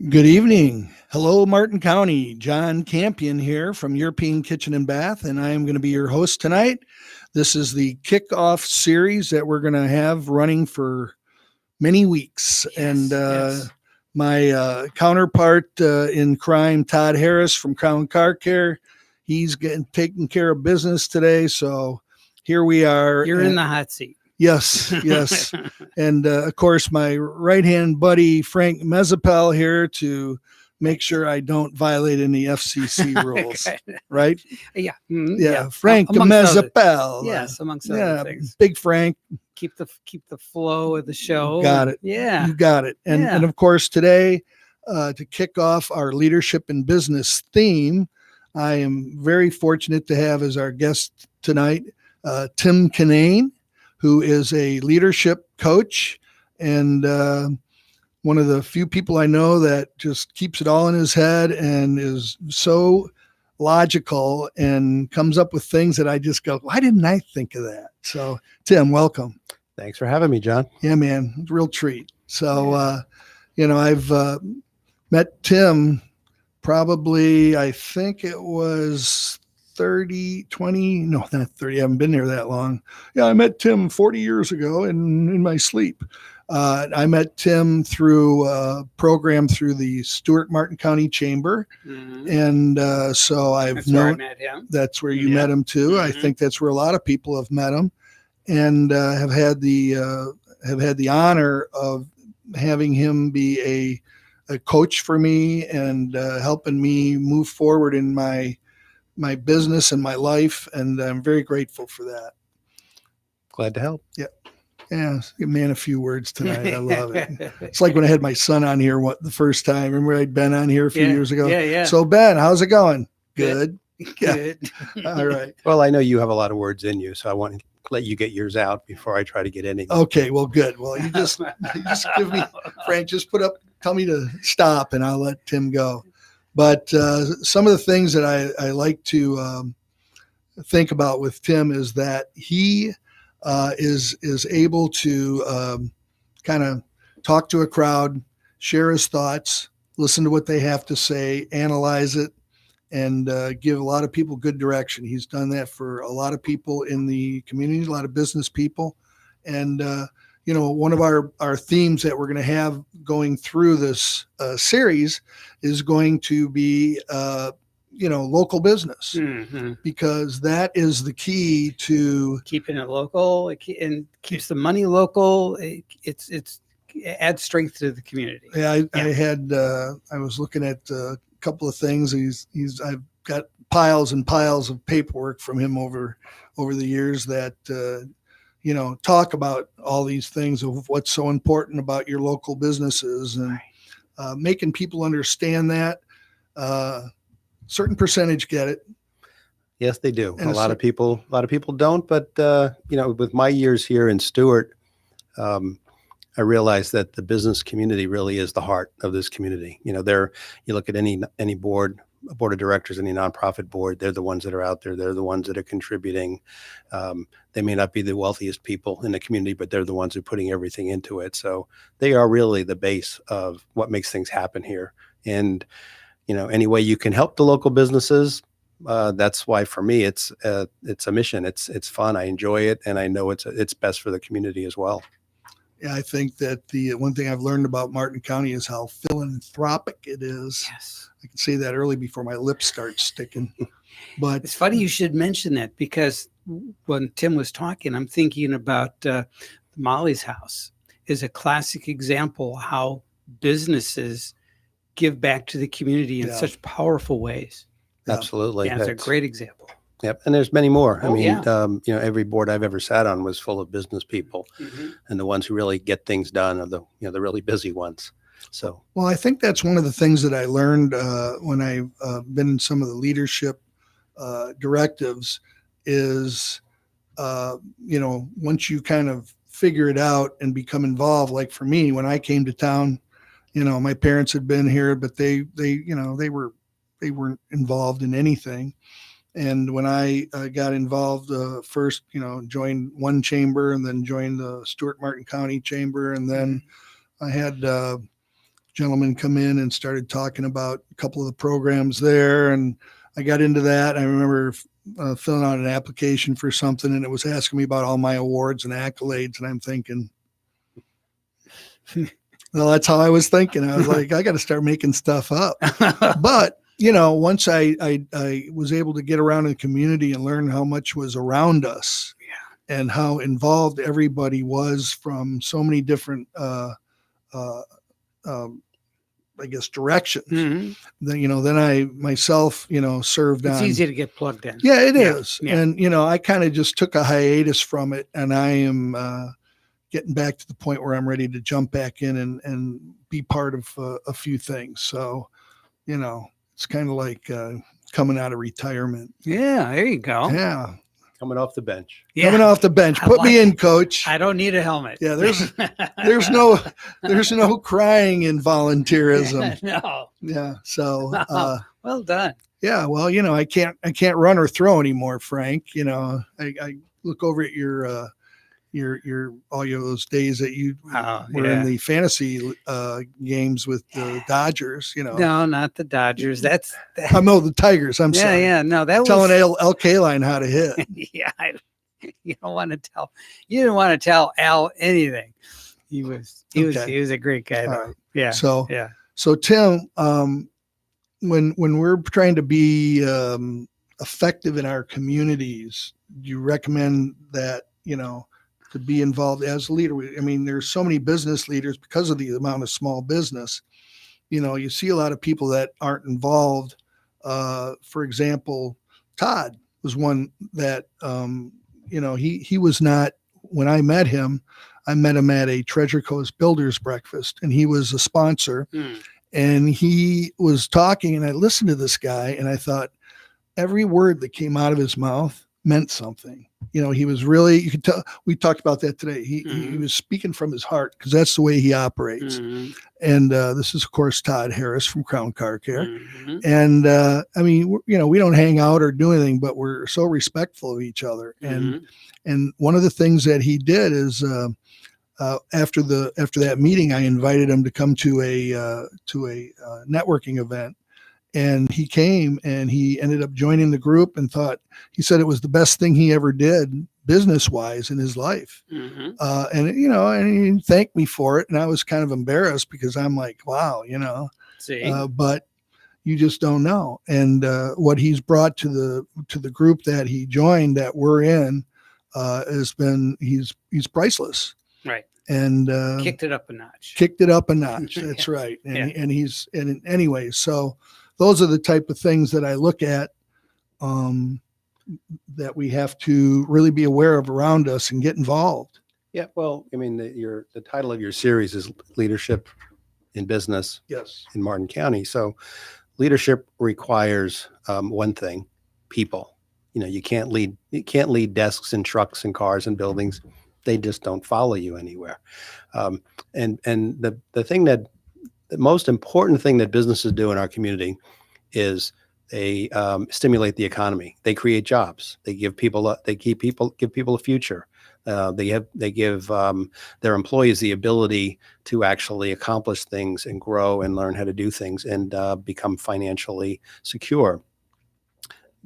Good evening. Hello, Martin County. John Campion here from European Kitchen and Bath, and I am going to be your host tonight. This is the kickoff series that we're going to have running for many weeks. My counterpart in crime, Todd Harris from Crown Car Care, he's taking care of business today. So here we are. You're in the hot seat. Yes. And of course, my right-hand buddy, Frank Mezzapel, here to make sure I don't violate any FCC rules, right? Yeah. Yeah. Frank Mezzapel. Yes, amongst other things. Big Frank. Keep the flow of the show. Got it. Yeah. You got it. And of course, today, to kick off our leadership and business theme, I am very fortunate to have as our guest tonight, Tim Kinane, who is a leadership coach and one of the few people I know that just keeps it all in his head and is so logical and comes up with things that I just go, why didn't I think of that? So, Tim, welcome. Thanks for having me, John. Yeah, man, it's a real treat. So, I've met Tim probably, I think it was 20, no, not 30. I haven't been here that long. Yeah, I met Tim 40 years ago in my sleep. I met Tim through a program through the Stewart Martin County Chamber. Mm-hmm. And so I've known where I met him. That's where you met him too. Mm-hmm. I think that's where a lot of people have met him and have had the honor of having him be a coach for me and helping me move forward in my business and my life, and I'm very grateful for that. Glad to help. Yeah. Give man a few words tonight. I love it. It's like when I had my son on here the first time. Remember I'd been on here a few years ago? Yeah. So Ben, how's it going? Good. Good. All right. Well, I know you have a lot of words in you, so I want to let you get yours out before I try to get anything. Okay, well, good. Well, you just give me, Frank, tell me to stop and I'll let Tim go. But some of the things that I like to think about with Tim is that he is able to kind of talk to a crowd, share his thoughts, listen to what they have to say, analyze it, and give a lot of people good direction. He's done that for a lot of people in the community, a lot of business people. And, one of our themes that we're going to have going through this series is going to be, local business, mm-hmm. because that is the key to keeping it local and keeps the money local. It adds strength to the community. Yeah, I was looking at a couple of things. I've got piles and piles of paperwork from him over the years that, talk about all these things of what's so important about your local businesses and making people understand that. Certain percentage get it. Yes, they do. And a lot of people don't. But with my years here in Stewart, I realized that the business community really is the heart of this community. You look at any board of directors, any nonprofit board, they're the ones that are out there. They're the ones that are contributing. They may not be the wealthiest people in the community, but they're the ones who are putting everything into it. So they are really the base of what makes things happen here. And any way you can help the local businesses, that's why for me it's a mission. It's fun. I enjoy it, and I know it's best for the community as well. Yeah, I think that the one thing I've learned about Martin County is how philanthropic it is. Yes. I can say that early before my lips start sticking. But it's funny you should mention that, because when Tim was talking, I'm thinking about Molly's House is a classic example how businesses give back to the community in such powerful ways. Absolutely. Yeah, it's a great example. Yep. And there's many more. Every board I've ever sat on was full of business people, mm-hmm. and the ones who really get things done are the really busy ones. So, well, I think that's one of the things that I learned when I've been in some of the leadership directives is, once you kind of figure it out and become involved, like for me, when I came to town, my parents had been here, but they weren't involved in anything. And when I got involved first, joined one chamber and then joined the Stewart Martin County Chamber. And then I had gentleman come in and started talking about a couple of the programs there. And I got into that. I remember filling out an application for something, and it was asking me about all my awards and accolades. And I'm thinking, well, that's how I was thinking. I was like, I got to start making stuff up. But, once I was able to get around in the community and learn how much was around us and how involved everybody was from so many different, I guess, directions. Mm-hmm. Then I myself, served on. It's easy to get plugged in. Yeah, it is. Yeah. And, I kind of just took a hiatus from it, and I am getting back to the point where I'm ready to jump back in and be part of a few things. So, it's kind of like coming out of retirement. Yeah, there you go. Yeah. Coming off the bench. Yeah. Coming off the bench. Put me in, coach. I don't need a helmet. Yeah, there's no crying in volunteerism. No. Yeah. So well done. yeah, well, I can't run or throw anymore, Frank. I look over at your all those days that you were in the fantasy games with the Dodgers. No, not the Dodgers. That's I know the Tigers. I'm sorry. Yeah. No, that telling was Al Kaline how to hit. yeah. You don't want to tell. You didn't want to tell Al anything. He was a great guy though. Right. Yeah. So Tim, when we're trying to be effective in our communities, do you recommend that to be involved as a leader? I mean, there's so many business leaders because of the amount of small business. You see a lot of people that aren't involved. For example, Todd was one that he was not. When I met him at a Treasure Coast Builders Breakfast, and he was a sponsor. And he was talking, and I listened to this guy, and I thought every word that came out of his mouth meant something. He was really, you could tell, we talked about that today. He was speaking from his heart, because that's the way he operates. And this is, of course, Todd Harris from Crown Car Care. And I mean, we don't hang out or do anything, but we're so respectful of each other. And one of the things that he did is after that meeting, I invited him to come to a networking event. And he came, and he ended up joining the group, and he said it was the best thing he ever did business wise in his life. And he thanked me for it. And I was kind of embarrassed, because I'm like, wow, but you just don't know. And what he's brought to the group that he joined, that we're in, has been, he's priceless. Right. And kicked it up a notch. That's right. And anyway, so those are the type of things that I look at, that we have to really be aware of around us and get involved. Yeah. Well, I mean, the title of your series is Leadership in Business. Yes. In Martin County. So leadership requires one thing: people. You can't lead desks and trucks and cars and buildings. They just don't follow you anywhere. And the thing the most important thing that businesses do in our community is they stimulate the economy. They create jobs. They give people a future. They give their employees the ability to actually accomplish things and grow and learn how to do things and become financially secure.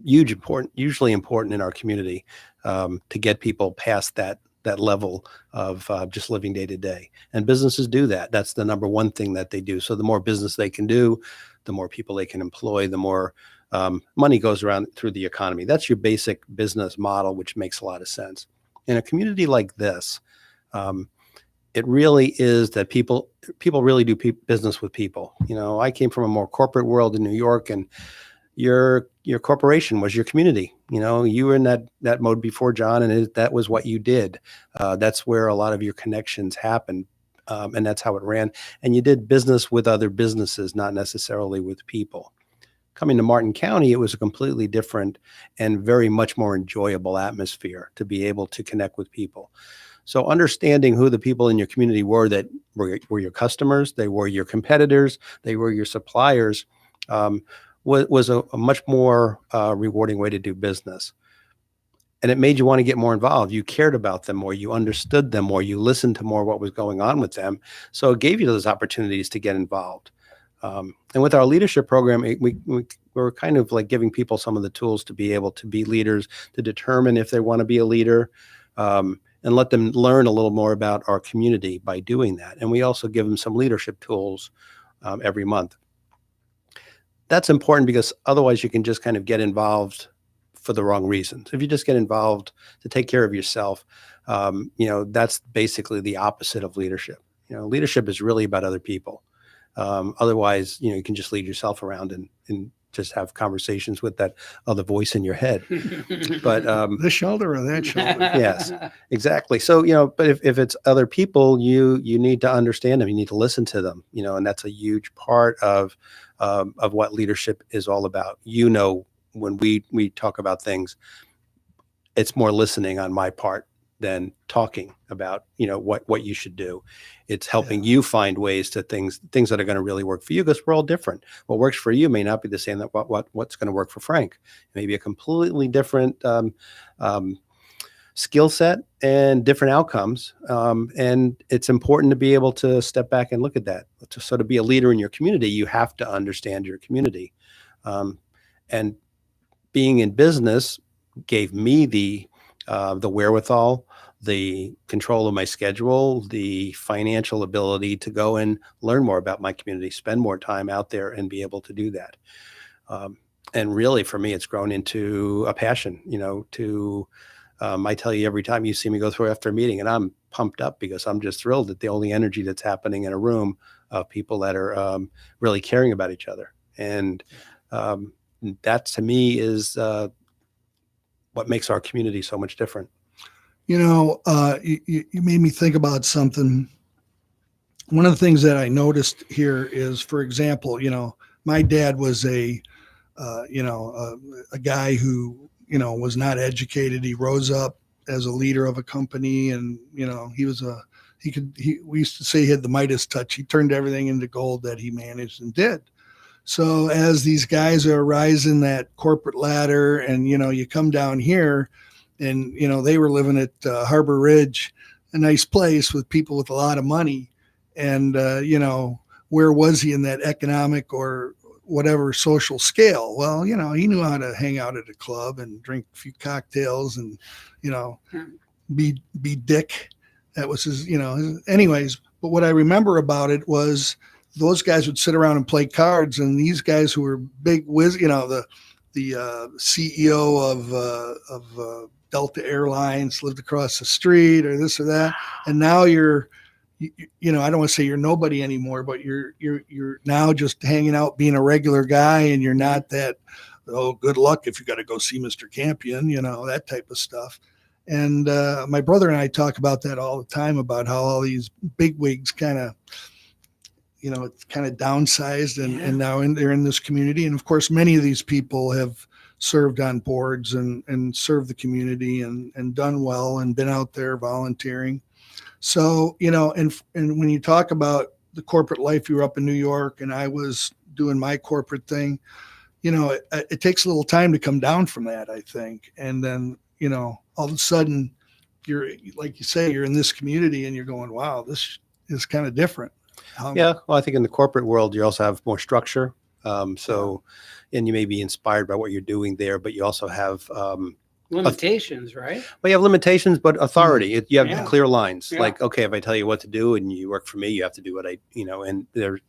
Usually important in our community to get people past that level of just living day to day. And businesses do that. That's the number one thing that they do. So the more business they can do, the more people they can employ, the more money goes around through the economy. That's your basic business model, which makes a lot of sense. In a community like this, it really is that people really do business with people. I came from a more corporate world in New York, and your corporation was your community. You were in that mode before, John, and that was what you did. That's where a lot of your connections happened, and that's how it ran. And you did business with other businesses, not necessarily with people. Coming to Martin County, it was a completely different and very much more enjoyable atmosphere to be able to connect with people. So understanding who the people in your community were that were your customers, they were your competitors, they were your suppliers, was a much more rewarding way to do business. and it made you want to get more involved. You cared about them more, you understood them more, you listened to more what was going on with them. So it gave you those opportunities to get involved. And with our leadership program, we're kind of like giving people some of the tools to be able to be leaders, to determine if they want to be a leader, and let them learn a little more about our community by doing that. And we also give them some leadership tools every month. That's important because otherwise you can just kind of get involved for the wrong reasons. If you just get involved to take care of yourself, that's basically the opposite of leadership. Leadership is really about other people. Otherwise, you can just lead yourself around and just have conversations with that other voice in your head. But this shoulder or that shoulder. Yes, exactly. So, but if it's other people, you need to understand them. You need to listen to them, and that's a huge part of what leadership is all about. When we talk about things, it's more listening on my part than talking about, what you should do. It's helping you find ways to things that are going to really work for you, because we're all different. What works for you may not be the same that what's going to work for Frank. Maybe a completely different skill set and different outcomes. And it's important to be able to step back and look at that. So to be a leader in your community, you have to understand your community. And being in business gave me the wherewithal, the control of my schedule, the financial ability to go and learn more about my community, spend more time out there and be able to do that. And really for me, it's grown into a passion, I tell you every time you see me go through after a meeting, and I'm pumped up because I'm just thrilled at the only energy that's happening in a room of people that are really caring about each other. And that to me is what makes our community so much different. You made me think about something. One of the things that I noticed here is, for example, my dad was a guy who, was not educated. He rose up as a leader of a company, and, we used to say he had the Midas touch. He turned everything into gold that he managed and did. So as these guys are rising that corporate ladder, and, you come down here, and, they were living at Harbor Ridge, a nice place with people with a lot of money. And, where was he in that economic or whatever social scale? Well, he knew how to hang out at a club and drink a few cocktails and, be Dick. That was his, anyways. But what I remember about it was those guys would sit around and play cards, and these guys who were big whiz, the CEO of Delta Airlines lived across the street, or this or that. And now you're, I don't want to say you're nobody anymore, but you're now just hanging out, being a regular guy, and you're not that, good luck if you got to go see Mr. Campion, that type of stuff. And my brother and I talk about that all the time, about how all these bigwigs kind of, it's kind of downsized, and now they're in this community. And of course, many of these people have served on boards and served the community and done well and been out there volunteering. So, and when you talk about the corporate life, you were up in New York and I was doing my corporate thing, it takes a little time to come down from that, I think. And then, all of a sudden you're, like you say, you're in this community and you're going, wow, this is kind of different. Yeah. Well, I think in the corporate world, you also have more structure. And you may be inspired by what you're doing there, but you also have limitations, right? Well, you have limitations, but authority. You have clear lines. Yeah. Like, okay, if I tell you what to do and you work for me, you have to do what and the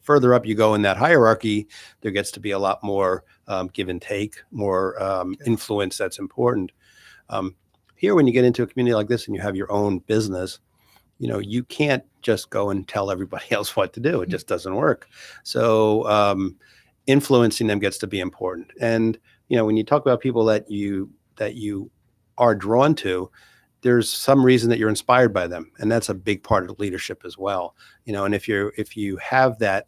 further up you go in that hierarchy, there gets to be a lot more give and take, more influence that's important. Here, when you get into a community like this and you have your own business, you can't just go and tell everybody else what to do. It just doesn't work. So influencing them gets to be important. And, when you talk about people that you are drawn to, there's some reason that you're inspired by them. And that's a big part of leadership as well. And if you have that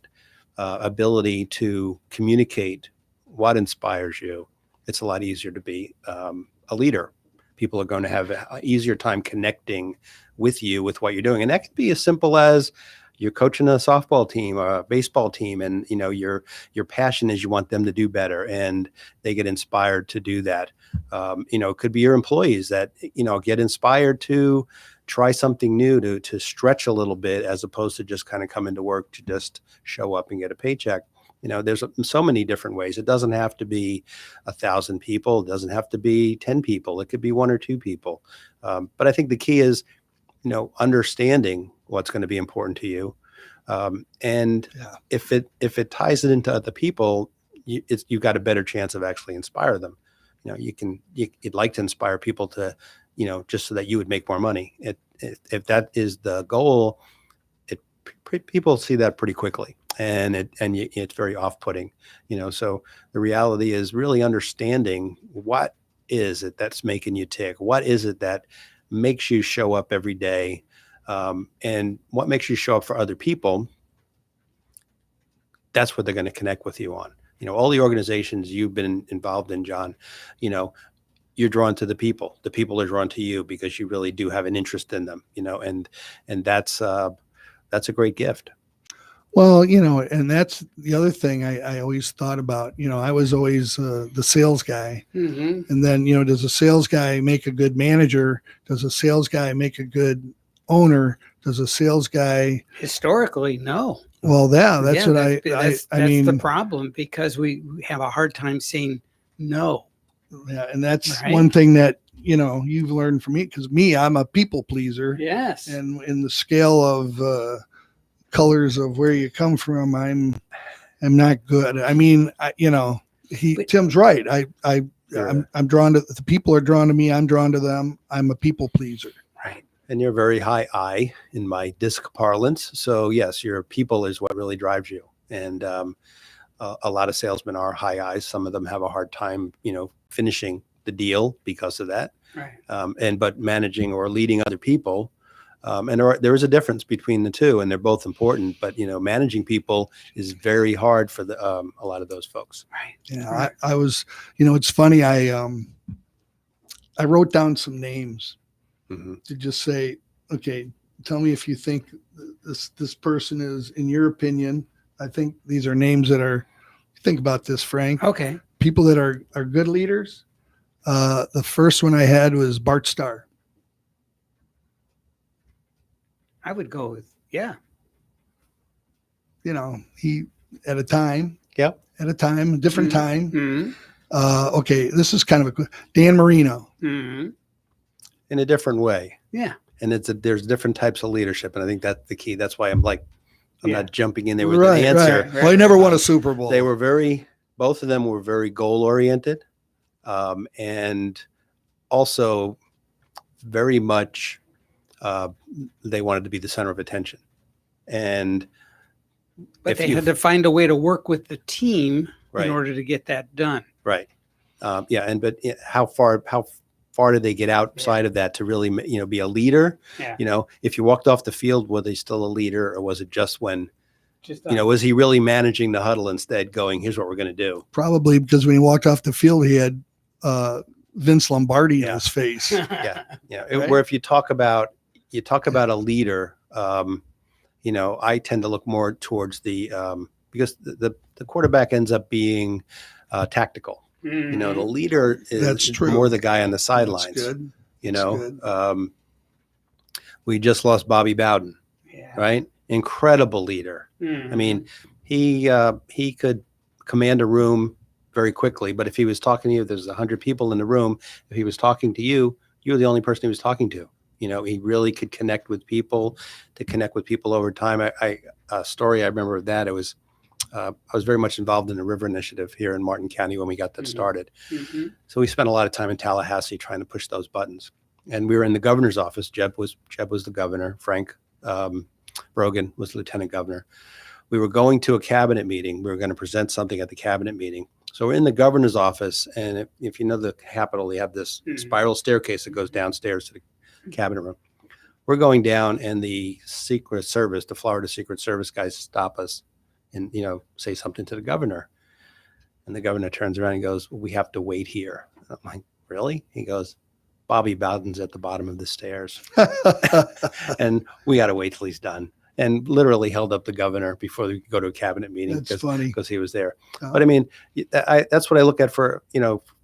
ability to communicate what inspires you, it's a lot easier to be a leader. People are going to have an easier time connecting with you, with what you're doing. And that could be as simple as, you're coaching a softball team or a baseball team, and your passion is you want them to do better, and they get inspired to do that. It could be your employees that get inspired to try something new, to stretch a little bit, as opposed to just kind of come into work to just show up and get a paycheck. There's so many different ways. It doesn't have to be 1,000 people. It doesn't have to be 10 people. It could be 1 or 2 people. But I think the key is, understanding what's going to be important to you. And if it ties it into other people, you've got a better chance of actually inspire them. You'd like to inspire people to, just so that you would make more money. If that is the goal, people see that pretty quickly. And it's very off-putting, so the reality is really understanding what is it that's making you tick? What is it that makes you show up every day? And what makes you show up for other people? That's what they're going to connect with you on. All the organizations you've been involved in, John, you're drawn to the people. The people are drawn to you because you really do have an interest in them, and that's a great gift. Well, and that's the other thing I always thought about. I was always the sales guy. Mm-hmm. And then, does a sales guy make a good manager? Does a sales guy make a good owner? Does a sales guy? Historically, no. Well, that's the problem, because we have a hard time saying no. Yeah, and that's one thing that, you've learned from me, because I'm a people pleaser. Yes. And in the scale of colors of where you come from, I'm not good. I mean, Tim's right. I'm drawn to the people are drawn to me. I'm drawn to them. I'm a people pleaser. Right. And you're very high I in my disc parlance. So yes, your people is what really drives you. And a lot of salesmen are high I's. Some of them have a hard time, finishing the deal because of that. Right. But managing or leading other people. And there is a difference between the two, and they're both important. But managing people is very hard for a lot of those folks. Right. Yeah, I was. It's funny. I wrote down some names to just say, okay, tell me if you think this person is, in your opinion. I think these are names that are. Think about this, Frank. Okay. People that are good leaders. The first one I had was Bart Starr. I would go with, he at a time, a different time. Mm-hmm. Okay. This is kind of Dan Marino. Mm-hmm. In a different way. Yeah. And there's different types of leadership. And I think that's the key. That's why I'm not jumping in there with an answer. Right. Well, he never won a Super Bowl. They were both of them were very goal oriented. And also very much, they wanted to be the center of attention, but they had to find a way to work with the team in order to get that done. Right. But how far did they get outside of that to really, be a leader? Yeah. If you walked off the field, were they still a leader, or was it just when, was he really managing the huddle instead, going, here's what we're going to do? Probably, because when he walked off the field, he had Vince Lombardi in his face. Yeah. Right? Where if you talk about a leader, I tend to look more towards because the quarterback ends up being tactical. Mm-hmm. The leader is more the guy on the sidelines. That's good. We just lost Bobby Bowden, right? Incredible leader. Mm-hmm. I mean, he could command a room very quickly, but if he was talking to you, there's 100 people in the room. If he was talking to you, you were the only person he was talking to. He really could connect with people, over time. A story I remember of that, I was very much involved in the river initiative here in Martin County when we got that started. Mm-hmm. So we spent a lot of time in Tallahassee trying to push those buttons. And we were in the governor's office. Jeb was the governor. Frank Brogan was the lieutenant governor. We were going to a cabinet meeting. We were going to present something at the cabinet meeting. So we're in the governor's office, and if you know the Capitol, they have this spiral staircase that goes downstairs to the cabinet room. We're going down, and the Florida Secret Service guys stop us and, say something to the governor. And the governor turns around and goes, well, we have to wait here. And I'm like, really? He goes, Bobby Bowden's at the bottom of the stairs. And we got to wait till he's done. and literally held up the governor before they could go to a cabinet meeting That's funny. because he was there. Oh. But I mean, that's what I look at for,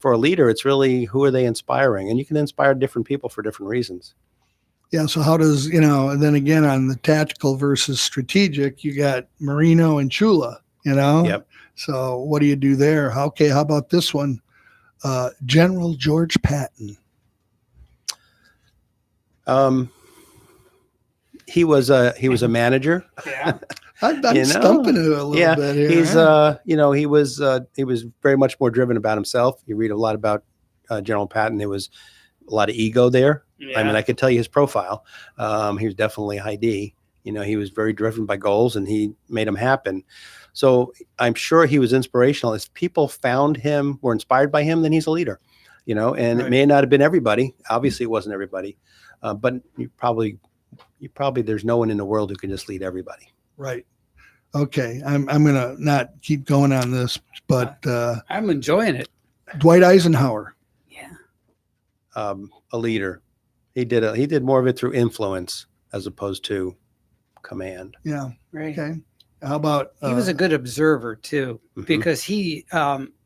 for a leader. It's really, who are they inspiring? And you can inspire different people for different reasons. Yeah. So how does, and then again, on the tactical versus strategic, you got Marino and Chula, Yep. So what do you do there? Okay. How about this one? General George Patton. He was a manager. Yeah. I'm stumping it a little bit here. He's he was very much more driven about himself. You read a lot about General Patton. There was a lot of ego there. Yeah. I mean, I could tell you his profile. He was definitely high D. He was very driven by goals, and he made them happen. So I'm sure he was inspirational. If people found him, were inspired by him, then he's a leader. And Right. It may not have been everybody. Obviously, it wasn't everybody. But you probably there's no one in the world who can just lead everybody. Right. Okay. I'm gonna not keep going on this, but I'm enjoying it. Dwight Eisenhower. Yeah. A leader. He did more of it through influence as opposed to command. Yeah. Right. Okay. How about He was a good observer too, Mhm. because he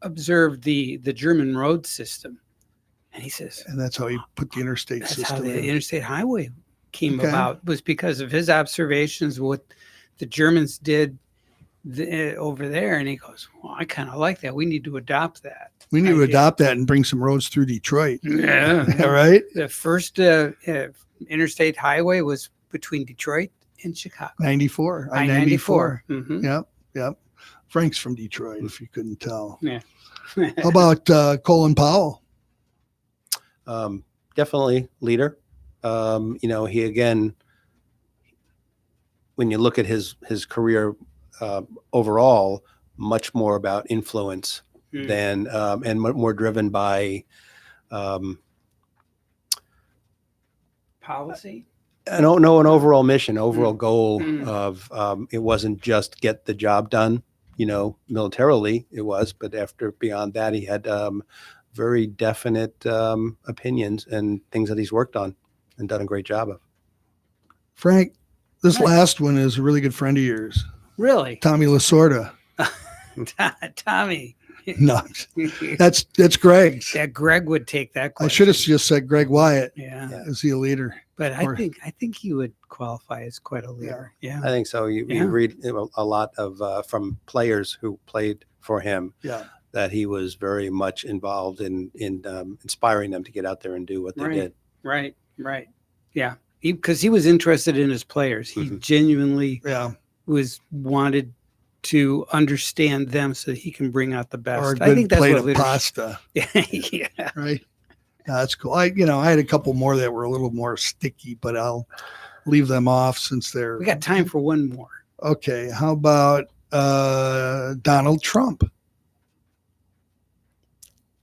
observed the German road system, and he says and that's how he put the interstate that's system how the in. interstate highway came Okay. about, was because of his observations, what the Germans did over there, and he goes, "Well, I kind of like that. We need to adopt that. We need to idea." adopt that and bring some roads through Detroit. Yeah. All right. The first interstate highway was between Detroit and Chicago. 94. I-94. I-94. Mhm. Yep. Frank's from Detroit, if you couldn't tell. Yeah. How about Colin Powell? Definitely leader. He, again, when you look at his career overall, much more about influence than and more driven by policy. an overall mission, overall goal Mm. of it wasn't just get the job done, militarily it was, but beyond that, he had very definite opinions and things that he's worked on and done a great job of. Frank, this Nice. last one is a really good friend of yours, Really, Tommy Lasorda. Tommy. No, that's Greg's. Yeah, Greg would take that question. I should have just said Greg Wyatt. Yeah, Is he a leader? but Or- I think he would qualify as quite a leader. Yeah. I think so. You Yeah. read a lot of from players who played for him Yeah. that he was very much involved in inspiring them to get out there and do what they Right. did. Right. Yeah, because he was interested in his players. He Mhm. genuinely Yeah. wanted to understand them so he can bring out the best. Or a I good think that's plate what of leadership. pasta. Yeah. Right. That's cool. I had a couple more that were a little more sticky, but I'll leave them off since they're We got time for one more. okay. How about Donald Trump?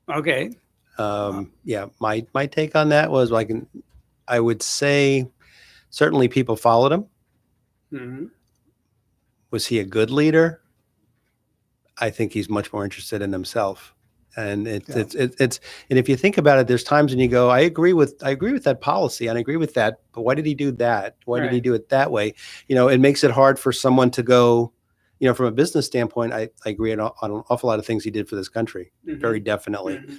Okay. My take on that was I would say certainly people followed him. Mhm. Was he a good leader? I think he's much more interested in himself. And it's and if you think about it, there's times when you go, I agree with that policy and I agree with that, but why did he do that? Why did he Right. do it that way? It makes it hard for someone to go, from a business standpoint, I agree on an awful lot of things he did for this country, very definitely. Mhm.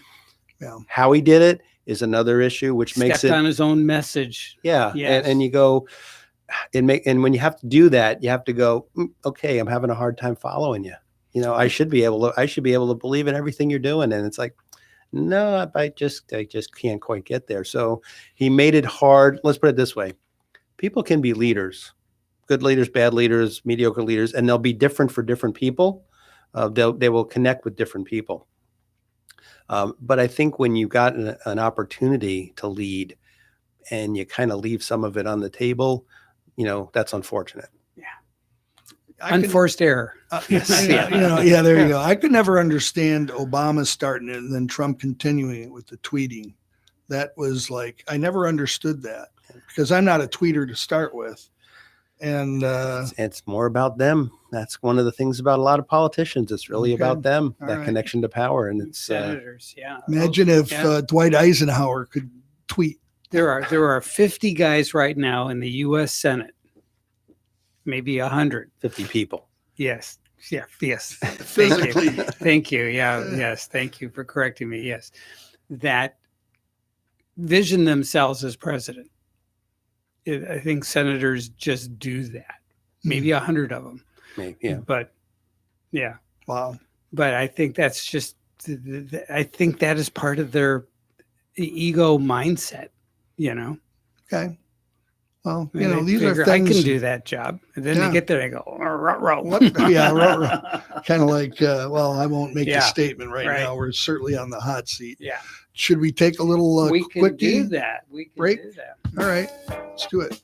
Yeah. How he did it is another issue, which makes Stepped it on his own message. yeah. Yes. And you go, and when you have to do that, you have to go, okay, I'm having a hard time following you. I should be able to believe in everything you're doing. And it's like, no, I just can't quite get there. So he made it hard. Let's put it this way. People can be leaders, good leaders, bad leaders, mediocre leaders, and they'll be different for different people. They will connect with different people. But I think when you got an opportunity to lead and you kind of leave some of it on the table, that's unfortunate. Unforced error. Yeah, there you go. I could never understand Obama starting it and then Trump continuing it with the tweeting. That was like, I never understood that because I'm not a tweeter to start with. And It's more about them. That's one of the things about a lot of politicians. It's really Okay. about them, All that right. connection to power. And it's Senators. Yeah. imagine if Yeah. Dwight Eisenhower could tweet. There are 50 guys right now in the U.S. Senate maybe 100. 50 people. Yes. Yeah. Yes. Thank Physically. you. Thank you. Yeah. Yes. Thank you for correcting me. Yes. That vision themselves as president. I think senators just do that. Maybe 100 of them. Maybe, yeah. But yeah. Wow. But I think that's just, I think that is part of their ego mindset, you know? Okay. Well, I mean, they these are figure, things. I can do that job. And then Yeah. they get there and they go, "Ruh-roh." What? Yeah, kind of like, well, I won't make Yeah. a statement right Right. now. We're certainly on the hot seat. Yeah. Should we take a little We can quickie? do that. We can break? do that. All right, let's do it.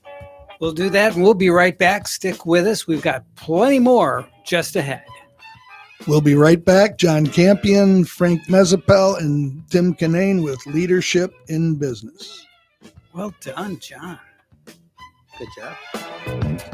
We'll do that and we'll be right back. Stick with us. We've got plenty more just ahead. We'll be right back. John Campion, Frank Mezzapel, and Tim Kinane with Leadership in Business. Well done, John. Good job.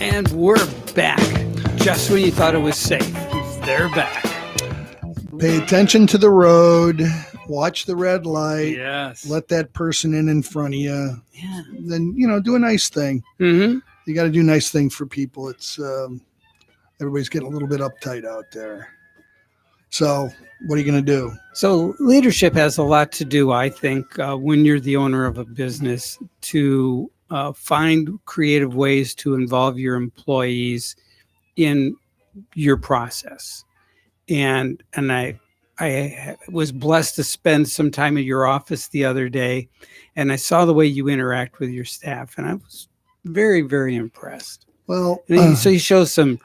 And we're back. Just when you thought it was safe, they're back. Pay attention to the road. Watch the red light. Yes. Let that person in front of you. Yeah. Then, do a nice thing. Mm-hmm. You got to do nice things for people. It's everybody's getting a little bit uptight out there. So what are you going to do? So leadership has a lot to do, I think, when you're the owner of a business, to find creative ways to involve your employees in your process. And I was blessed to spend some time at your office the other day, and I saw the way you interact with your staff, and I was very, very impressed. Well, so you show some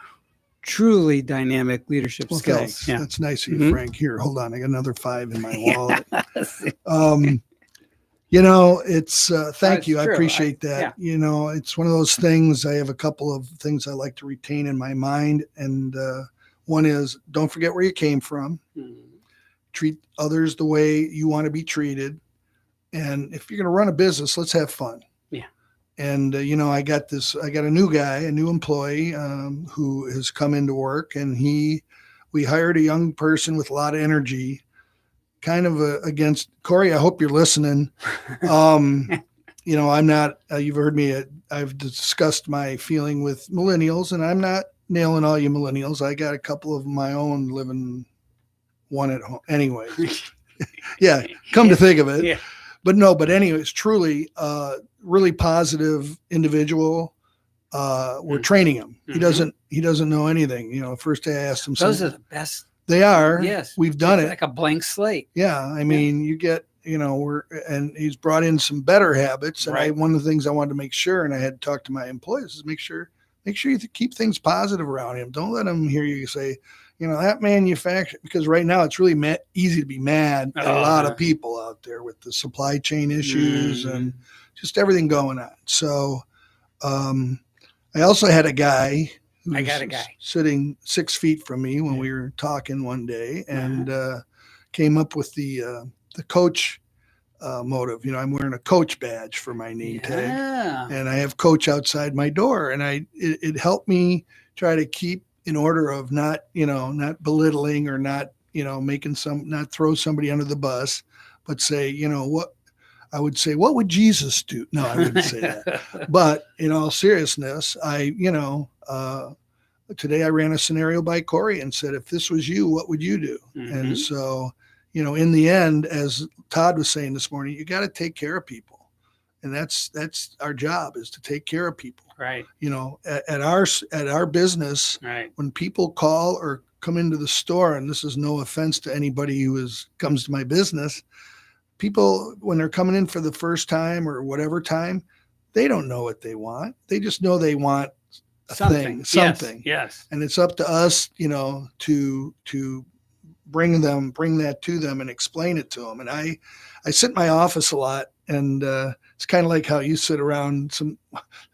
truly dynamic leadership skills. Thanks. Yeah. That's nice of you, Frank. Here, hold on. I got another 5 in my wallet. It's thank you. I appreciate that. Yeah. It's one of those things. I have a couple of things I like to retain in my mind. And one is, don't forget where you came from. Mm-hmm. Treat others the way you want to be treated. And if you're going to run a business, let's have fun. Yeah. And, I got a new guy, a new employee who has come into work, and we hired a young person with a lot of energy, kind of against Corey. I hope you're listening. I'm not, you've heard me, I've discussed my feeling with millennials, and I'm not nailing all you millennials. I got a couple of my own living, one at home. Anyway, yeah, come to think of it. Yeah. But anyways, truly, really positive individual. We're training him. Mm-hmm. He doesn't know anything. First day I asked him. Those are the best. They are. Yes. We've done it. Like a blank slate. Yeah. I mean, you get, and he's brought in some better habits. And Right. one of the things I wanted to make sure, and I had to talk to my employees, is make sure you keep things positive around him. Don't let him hear you say, that manufacturer, because right now it's really easy to be mad at a lot of people out there with the supply chain issues and just everything going on. So I also had a guy sitting 6 feet from me when we were talking one day, and came up with the coach motive. I'm wearing a coach badge for my name tag, and I have coach outside my door, and it helped me try to keep in order of not belittling or not, not throw somebody under the bus, but say, what I would say, what would Jesus do? No, I wouldn't say that. But in all seriousness, today I ran a scenario by Corey and said, if this was you, what would you do? Mm-hmm. And so, in the end, as Todd was saying this morning, you got to take care of people. And that's our job, is to take care of people. Right. At our business, right, when people call or come into the store, and this is no offense to anybody who comes to my business, people, when they're coming in for the first time or whatever time, they don't know what they want. They just know they want something. Yes. And it's up to us, to bring that to them and explain it to them. And I sit in my office a lot, and it's kind of like how you sit around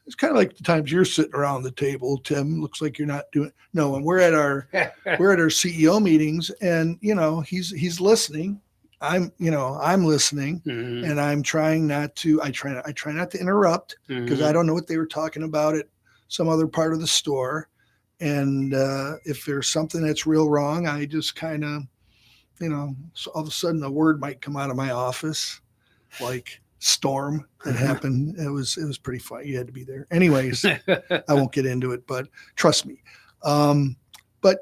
it's kind of like the times you're sitting around the table, Tim. Looks like you're not doing. No, and we're at our CEO meetings, and he's listening. I'm listening, mm-hmm. and I'm trying not to. I try not to interrupt, because mm-hmm. I don't know what they were talking about at some other part of the store, and if there's something that's real wrong, I just kind of, so all of a sudden a word might come out of my office, like storm that happened. It was pretty funny. You had to be there. Anyways, I won't get into it, but trust me. But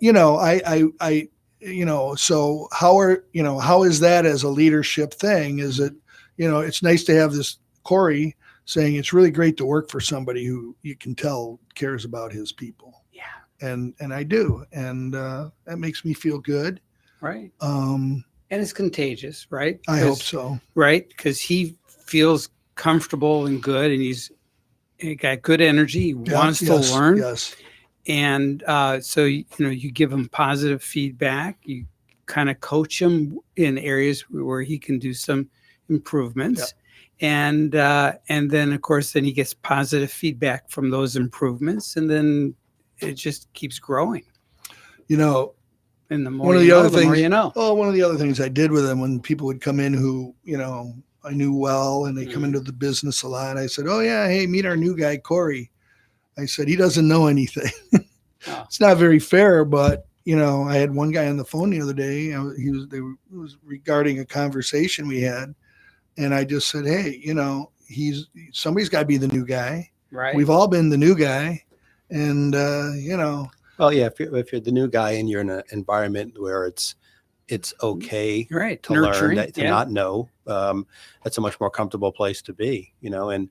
so how is that as a leadership thing? Is it, it's nice to have this Corey saying it's really great to work for somebody who you can tell cares about his people. Yeah. And I do. And that makes me feel good. Right. And it's contagious, right? I hope so. Right. Because he feels comfortable and good, and he got good energy. He wants to learn. Yes. And so, you give him positive feedback. You kind of coach him in areas where he can do some improvements. Yeah. And then, of course, he gets positive feedback from those improvements. And then it just keeps growing. And the more the more you know. Oh, one of the other things I did with him, when people would come in who, I knew well, and they come into the business a lot, I said, oh, yeah, hey, meet our new guy, Corey. I said, he doesn't know anything. Oh. It's not very fair, but I had one guy on the phone the other day. It was regarding a conversation we had, and I just said, hey, somebody's got to be the new guy. Right. We've all been the new guy, and Well, yeah, if you're the new guy and you're in an environment where it's okay right. to Nurturing, learn, to not know, that's a much more comfortable place to be, and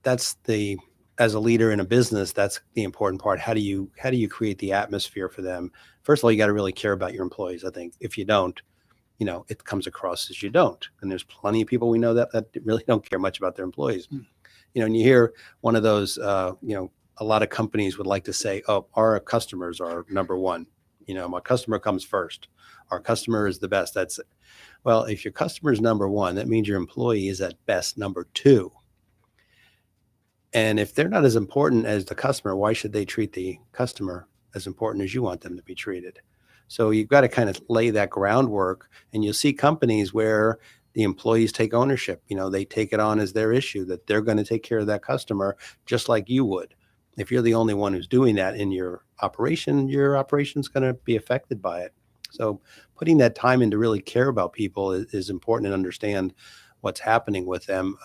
that's as a leader in a business, that's the important part. How do you create the atmosphere for them? First of all, you got to really care about your employees. I think if you don't, it comes across as you don't. And there's plenty of people we know that really don't care much about their employees. And you hear one of those, a lot of companies would like to say, oh, our customers are number one. My customer comes first. Our customer is the best. That's it. Well, if your customer is number one, that means your employee is at best number two. And if they're not as important as the customer, why should they treat the customer as important as you want them to be treated? So you've got to kind of lay that groundwork, and you'll see companies where the employees take ownership. They take it on as their issue that they're going to take care of that customer just like you would. If you're the only one who's doing that in your operation's going to be affected by it. So putting that time in to really care about people is important and understand what's happening with them,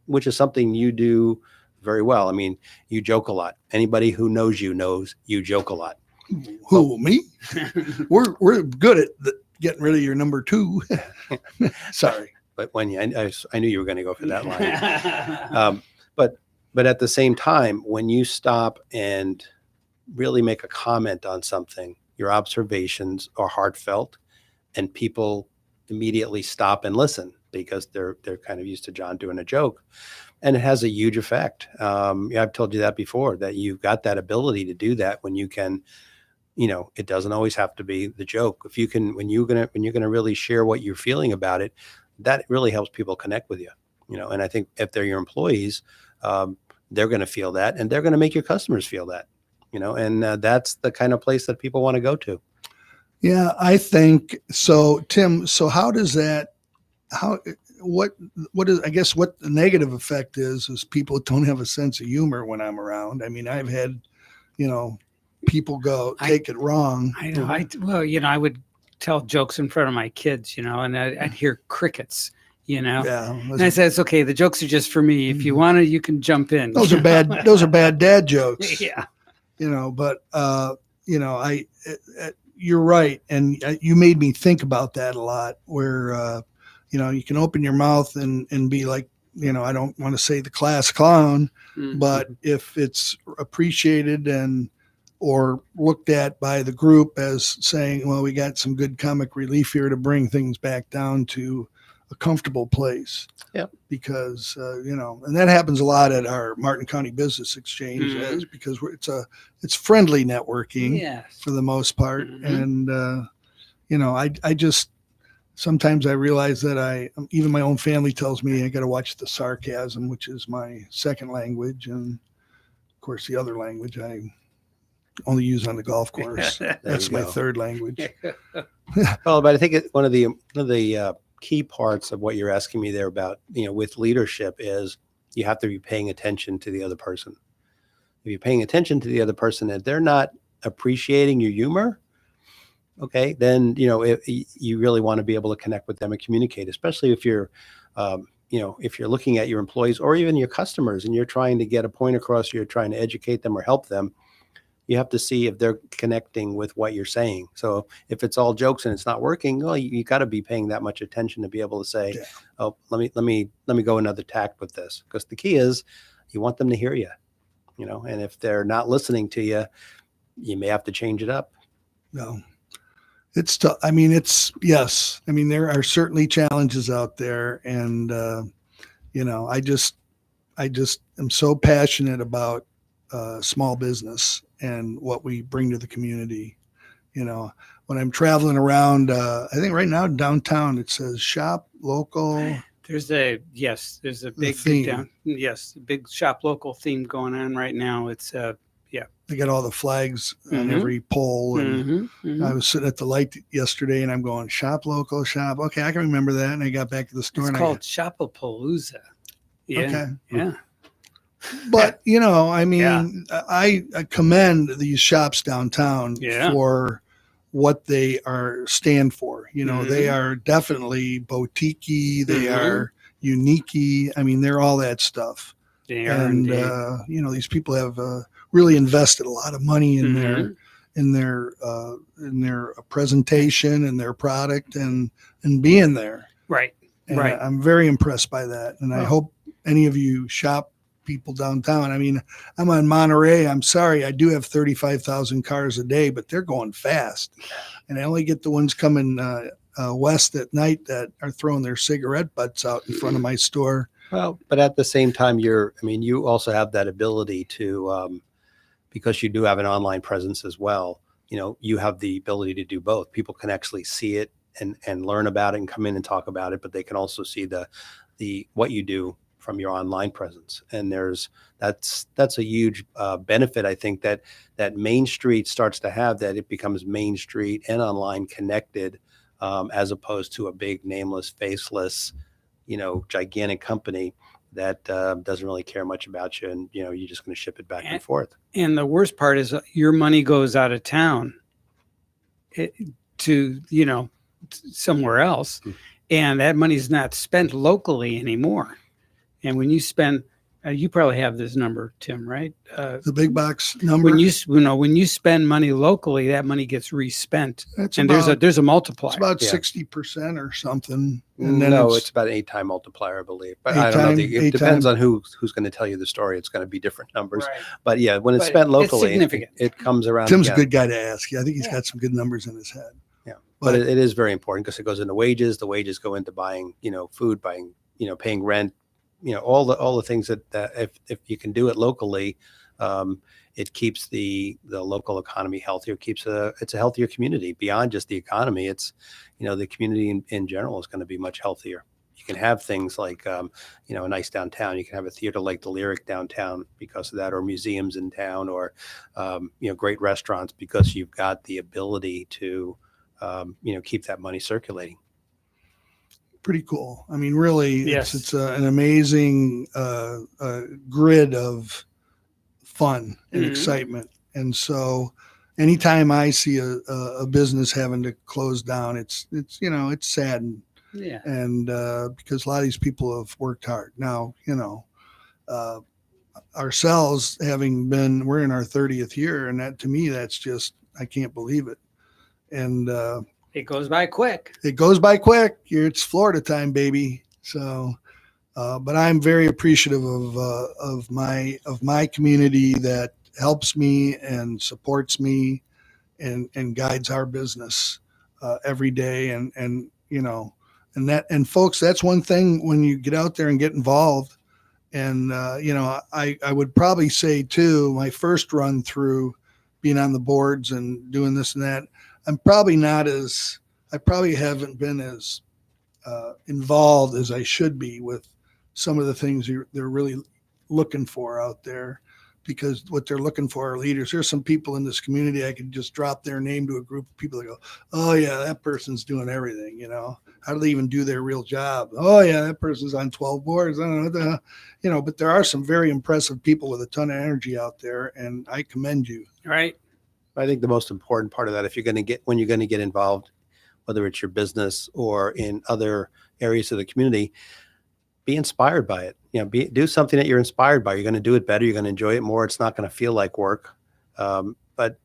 which is something you do very well. I mean, you joke a lot. Anybody who knows you joke a lot. Who, me? We're good at getting rid of your number two. Sorry. But when I knew you were going to go for that line. But at the same time, when you stop and really make a comment on something, your observations are heartfelt, and people immediately stop and listen because they're kind of used to John doing a joke, and it has a huge effect. I've told you that before, that you've got that ability to do that when you can. It doesn't always have to be the joke. If you can, when you're gonna really share what you're feeling about it, that really helps people connect with you. And I think if they're your employees, they're going to feel that, and they're going to make your customers feel that. And that's the kind of place that people want to go to. Yeah, I think so, Tim. So how does that? What the negative effect is people don't have a sense of humor when I'm around. I mean, I've had, people take it wrong. I know. I would tell jokes in front of my kids, and I'd hear crickets. Yeah. And I said, it's okay. The jokes are just for me. If you want to, you can jump in. Those are bad. Those are bad dad jokes. Yeah. But you're right. And you made me think about that a lot, where, you can open your mouth and be like, I don't want to say the class clown, but if it's appreciated or looked at by the group as saying, well, we got some good comic relief here to bring things back down to a comfortable place. Yeah. Because, and that happens a lot at our Martin County Business Exchange because it's friendly networking for the most part. And, I just, sometimes I realize that even my own family tells me I got to watch the sarcasm, which is my second language. And of course, the other language I only use on the golf course. That's my third language. Well, but I think one of the key parts of what you're asking me there about, with leadership is you have to be paying attention to the other person. If you're paying attention to the other person and they're not appreciating your humor, okay, then, you really want to be able to connect with them and communicate, especially if you're, if you're looking at your employees or even your customers and you're trying to get a point across, you're trying to educate them or help them. You have to see if they're connecting with what you're saying. So if it's all jokes and it's not working, well, you got to be paying that much attention to be able to say, oh, let me go another tack with this. Because the key is you want them to hear you, and if they're not listening to you, you may have to change it up. No, it's tough. I mean, yes. I mean, there are certainly challenges out there. And, I just am so passionate about small business and what we bring to the community. When I'm traveling around, I think right now downtown it says shop local. There's a big theme. Big shop local theme going on right now. It's They got all the flags on every pole. And I was sitting at the light yesterday and I'm going shop local, shop. Okay, I can remember that. And I got back to the store. It's called Shopapalooza. Yeah. Okay. Yeah. But I mean, Yeah. I commend these shops downtown Yeah. for what they stand for. They Mhm. are definitely boutique-y, they Mhm. are unique-y. I mean, they're all that stuff. They are And indeed. these people have really invested a lot of money in Mhm. their presentation and their product and being there. Right. And Right. I'm very impressed by that. And I Oh. hope any of you shop people downtown. I mean, I'm on Monterey. I'm sorry, I do have 35,000 cars a day, but they're going fast. And I only get the ones coming west at night that are throwing their cigarette butts out in front of my store. Well, but at the same time, you also have that ability to, because you do have an online presence as well. You have the ability to do both. People can actually see it and learn about it and come in and talk about it, but they can also see the what you do from your online presence. And that's a huge benefit. I think that Main Street starts to have, that it becomes Main Street and online connected, as opposed to a big nameless, faceless, gigantic company that doesn't really care much about you, and you're just going to ship it back and forth. And the worst part is your money goes out of town to somewhere else, and that money's not spent locally anymore. And when you spend, you probably have this number, Tim, right? The big box number. When you spend money locally, that money gets respent, and there's a multiplier. It's about 60% or something. And then it's about an 8-time multiplier, I believe. But I don't know. It depends on who's going to tell you the story. It's going to be different numbers. Right. But yeah, when it's spent locally, it comes around. Tim's a good guy to ask. I think he's got some good numbers in his head. Yeah, but it is very important because it goes into wages. The wages go into buying, food, buying, paying rent. All the things that if you can do it locally, it keeps the local economy healthier. It's a healthier community beyond just the economy. It's the community in general is going to be much healthier. You can have things like a nice downtown. You can have a theater like the Lyric downtown because of that, or museums in town, or great restaurants because you've got the ability to keep that money circulating. Pretty cool. I mean, really, yes. It's an amazing grid of fun and excitement. And so anytime I see a business having to close down, it's sad. Yeah. And because a lot of these people have worked hard. Now, ourselves we're in our 30th year, and that, to me, that's just, I can't believe it. And it goes by quick. It's Florida time, baby. So, but I'm very appreciative of my community that helps me and supports me and guides our business every day. And folks, that's one thing when you get out there and get involved. And I would probably say too, my first run through being on the boards and doing this and that, I probably haven't been as involved as I should be with some of the things they're really looking for out there, because what they're looking for are leaders. There's some people in this community, I could just drop their name to a group of people that go, oh yeah, that person's doing everything. How do they even do their real job? Oh yeah, that person's on 12 boards. I don't know what the hell. But there are some very impressive people with a ton of energy out there, and I commend you. Right. I think the most important part of that, when you're going to get involved, whether it's your business or in other areas of the community, be inspired by it. Do something that you're inspired by. You're going to do it better. You're going to enjoy it more. It's not going to feel like work. But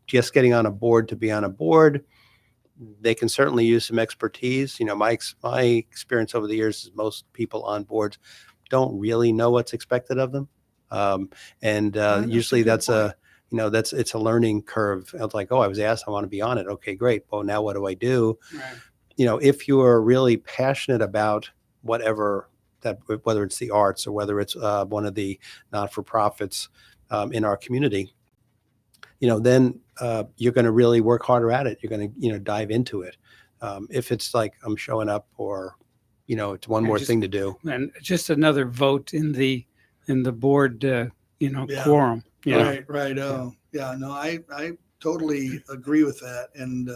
just getting on a board to be on a board, they can certainly use some expertise. My experience over the years is most people on boards don't really know what's expected of them, and usually it's a learning curve. It's like, oh, I was asked, I want to be on it. Okay, great. Well, now what do I do? Right. If you are really passionate about whether it's the arts or whether it's one of the not-for-profits in our community, then you're going to really work harder at it. You're going to, dive into it. If it's like I'm showing up, or, it's one more thing to do, and just another vote in the board, quorum. Right. Oh, yeah. No, I totally agree with that, and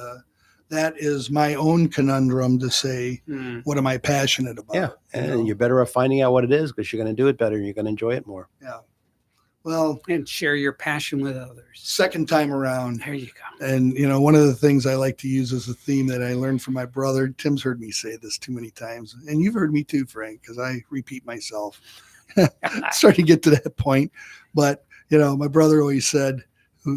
that is my own conundrum to say, what am I passionate about? Yeah. And you're better off finding out what it is because you're going to do it better and you're going to enjoy it more. Yeah. Well, and share your passion with others. Second time around. There you go. And, one of the things I like to use as a theme that I learned from my brother, Tim's heard me say this too many times. And you've heard me too, Frank, because I repeat myself. Starting to get to that point. But, my brother always said,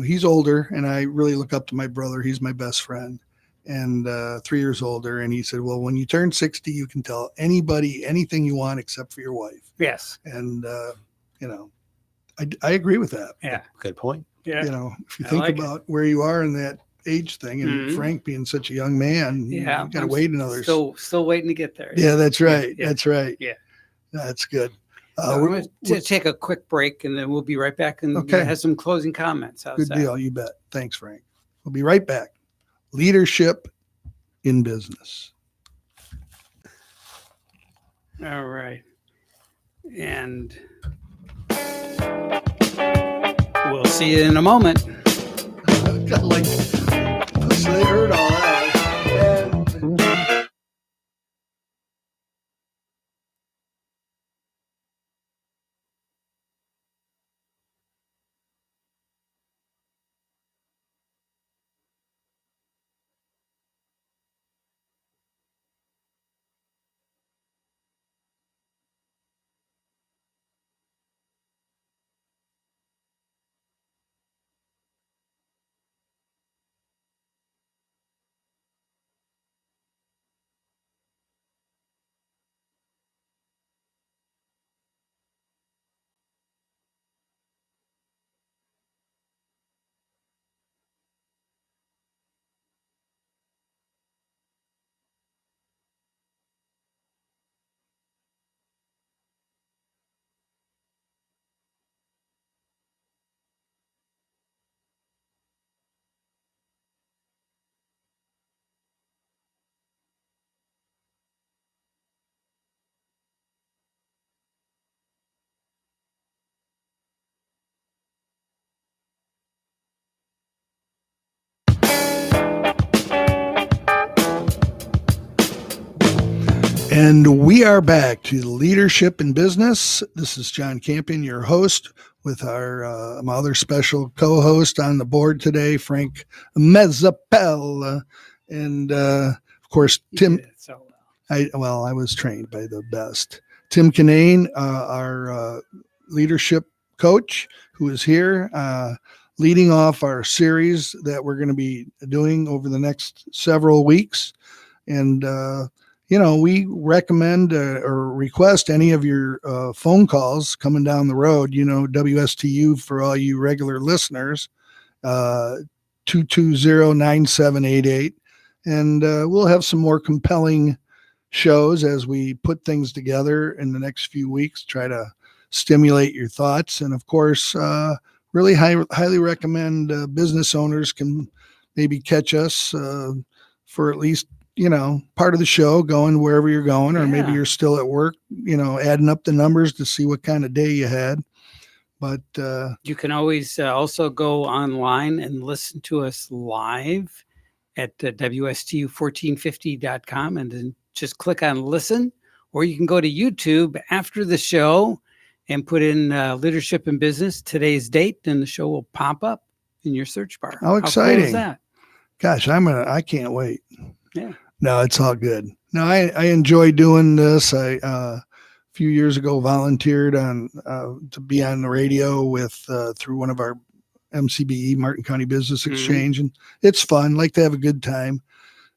he's older, and I really look up to my brother. He's my best friend, and 3 years older. And he said, well, when you turn 60, you can tell anybody anything you want except for your wife. Yes. And, I agree with that. Yeah. Good point. Yeah. If you think about where you are in that age thing, and Frank being such a young man, you got to wait another. Still waiting to get there. Yeah, that's right. Yeah. That's right. Yeah. That's good. We're going to take a quick break, and then we'll be right back and have some closing comments. Good deal. You bet. Thanks, Frank. We'll be right back. Leadership in business. All right. And we'll see you in a moment. Like, so they heard all that. And And we are back to Leadership in Business. This is John Campion, your host, with our my other special co-host on the board today, Frank Mezzapel. And of course, Tim. I was trained by the best. Tim Kinane, our leadership coach, who is here, leading off our series that we're going to be doing over the next several weeks. And we recommend or request any of your phone calls coming down the road, WSTU for all you regular listeners, 220-9788. And we'll have some more compelling shows as we put things together in the next few weeks, try to stimulate your thoughts. And of course, really highly recommend business owners can maybe catch us for at least part of the show going wherever you're going, or maybe you're still at work, adding up the numbers to see what kind of day you had. But you can always also go online and listen to us live at WSTU1450.com and then just click on listen, or you can go to YouTube after the show and put in Leadership in Business, today's date, and the show will pop up in your search bar. How exciting. Cool is that? Gosh, I can't wait. Yeah. No, it's all good. No, I enjoy doing this. I a few years ago volunteered to be on the radio with through one of our MCBE, Martin County Business Exchange, and it's fun. Like to have a good time.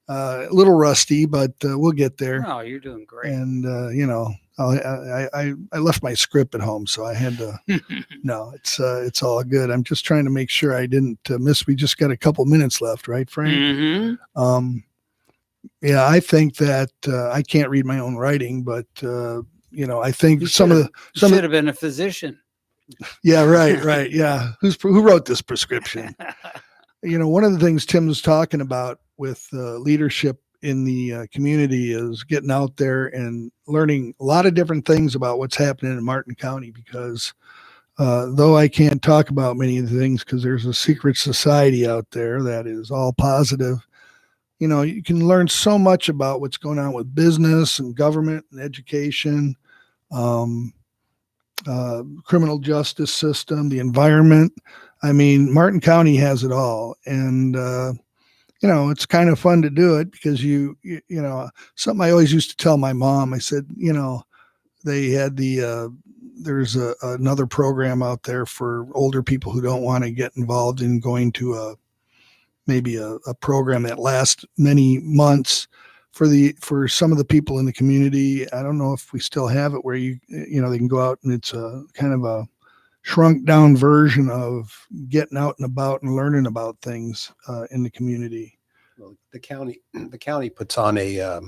A little rusty, but we'll get there. Oh, you're doing great. And I left my script at home, so I had to. No, it's all good. I'm just trying to make sure I didn't miss. We just got a couple minutes left, right, Frank? Mm-hmm. Yeah, I think that I can't read my own writing, but I think some should have been a physician. Yeah, right. Yeah, who wrote this prescription? One of the things Tim was talking about with leadership in the community is getting out there and learning a lot of different things about what's happening in Martin County. Because though I can't talk about many of the things because there's a secret society out there that is all positive. you can learn so much about what's going on with business and government and education, criminal justice system, the environment. I mean, Martin County has it all. And, it's kind of fun to do it because something I always used to tell my mom, I said, they had there's another program out there for older people who don't want to get involved in going to maybe a program that lasts many months for some of the people in the community. I don't know if we still have it where they can go out, and it's a kind of a shrunk down version of getting out and about and learning about things in the community. Well, the county puts on a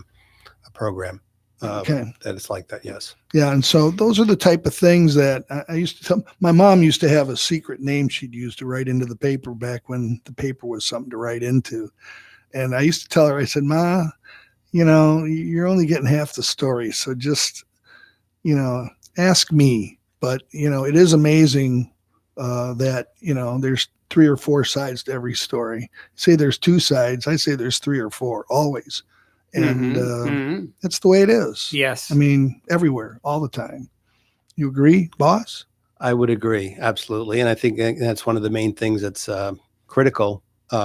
program that it's like that. Yes. Yeah. And so those are the type of things that I used to tell. My mom used to have a secret name she'd use to write into the paper back when the paper was something to write into. And I used to tell her, I said, Ma, you're only getting half the story. So just, ask me. But, it is amazing that, there's 3 or 4 sides to every story. Say there's 2 sides. I say there's 3 or 4 always. And that's the way it is. Yes. I mean, everywhere, all the time. You agree, boss? I would agree. Absolutely. And I think that's one of the main things that's critical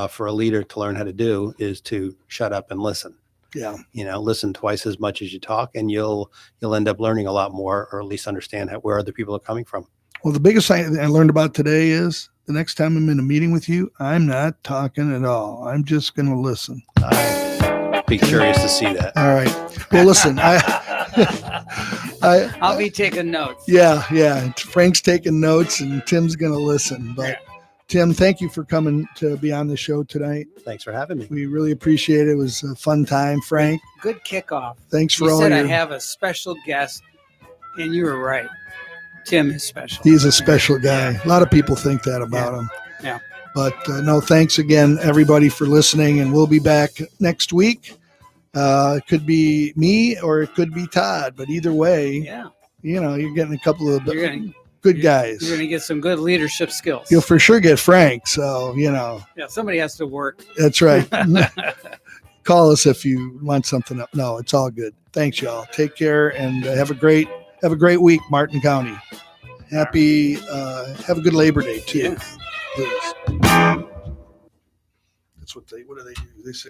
for a leader to learn how to do is to shut up and listen. Yeah. Listen twice as much as you talk, and you'll end up learning a lot more, or at least understand where other people are coming from. Well, the biggest thing I learned about today is the next time I'm in a meeting with you, I'm not talking at all. I'm just going to listen. I'd be curious to see that. All right. Well, listen, I'll be taking notes. Yeah. Frank's taking notes and Tim's going to listen. But Tim, thank you for coming to be on the show tonight. Thanks for having me. We really appreciate it. It was a fun time, Frank. Good kickoff. Thanks for you all said your... I have a special guest, and you were right. Tim is special. He's a special guy. Yeah. A lot of people think that about him. Yeah. But no, thanks again, everybody, for listening. And we'll be back next week. It could be me or it could be Todd. But either way, you're getting a couple of good guys. You're going to get some good leadership skills. You'll for sure get Frank. So, Yeah, somebody has to work. That's right. Call us if you want something up. No, it's all good. Thanks, y'all. Take care and have a great week, Martin County. Have a good Labor Day too. Yes. Please. That's what do they do? They say